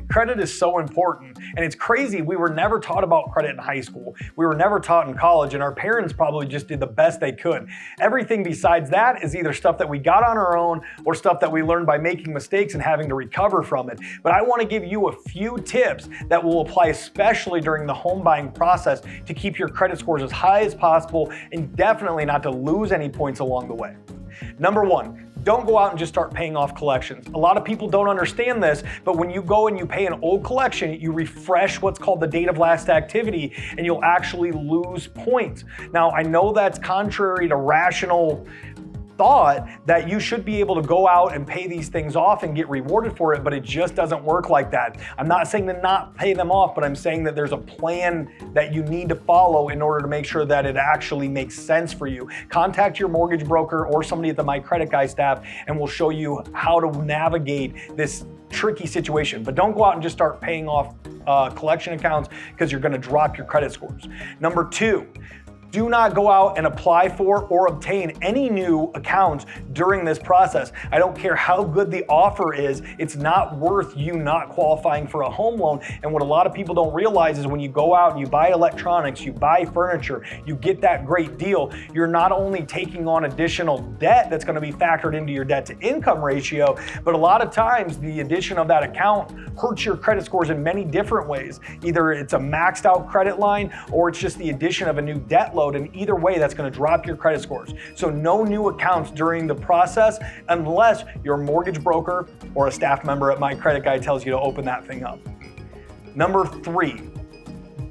Credit is so important, and it's crazy. We were never taught about credit in high school. We were never taught in college, and our parents probably just did the best they could. Everything besides that is either stuff that we got on our own or stuff that we learned by making mistakes and having to recover from it. But I want to give you a few tips that will apply especially during the home buying process to keep your credit scores as high as possible and definitely not to lose any points along the way. Number one, don't go out and just start paying off collections. A lot of people don't understand this, but when you go and you pay an old collection, you refresh what's called the date of last activity, and you'll actually lose points. Now, I know that's contrary to rational thought that you should be able to go out and pay these things off and get rewarded for it, but it just doesn't work like that. I'm not saying to not pay them off, but I'm saying that there's a plan that you need to follow in order to make sure that it actually makes sense for you. Contact your mortgage broker or somebody at the MyCreditGuy staff, and we'll show you how to navigate this tricky situation. But don't go out and just start paying off collection accounts, because you're going to drop your credit scores. Number two, do not go out and apply for or obtain any new accounts during this process. I don't care how good the offer is, it's not worth you not qualifying for a home loan. And what a lot of people don't realize is when you go out and you buy electronics, you buy furniture, you get that great deal, you're not only taking on additional debt that's going to be factored into your debt to income ratio, but a lot of times the addition of that account hurts your credit scores in many different ways. Either it's a maxed out credit line or it's just the addition of a new debt load, and either way that's going to drop your credit scores. So no new accounts during the process unless your mortgage broker or a staff member at MyCreditGuy tells you to open that thing up. Number three,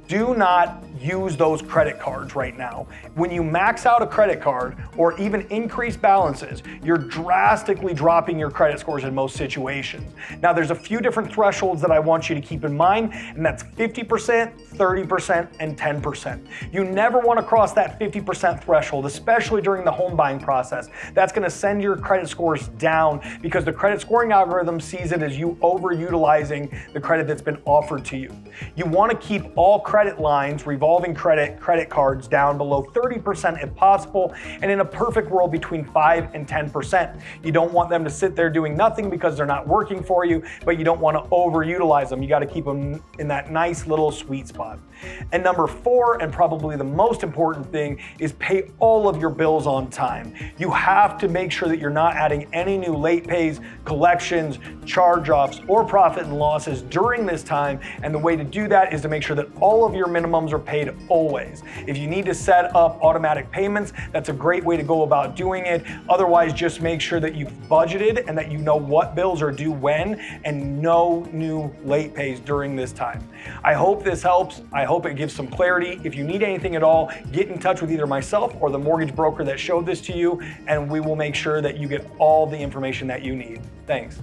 do not use those credit cards right now. When you max out a credit card or even increase balances, you're drastically dropping your credit scores in most situations. Now, there's a few different thresholds that I want you to keep in mind, and that's 50%, 30%, and 10%. You never want to cross that 50% threshold, especially during the home buying process. That's going to send your credit scores down because the credit scoring algorithm sees it as you overutilizing the credit that's been offered to you. You want to keep all credit lines, revolving credit cards down below 30% if possible, and in a perfect world between 5 and 10%. You don't want them to sit there doing nothing because they're not working for you, but you don't want to overutilize them. You got to keep them in that nice little sweet spot. And number four, and probably the most important thing, is pay all of your bills on time. You have to make sure that you're not adding any new late pays, collections, charge-offs, or profit and losses during this time. And the way to do that is to make sure that all of your minimums are paid always. If you need to set up automatic payments, that's a great way to go about doing it. Otherwise, just make sure that you've budgeted and that you know what bills are due when, and no new late pays during this time. I hope this helps. I hope it gives some clarity. If you need anything at all, get in touch with either myself or the mortgage broker that showed this to you, and we will make sure that you get all the information that you need. Thanks.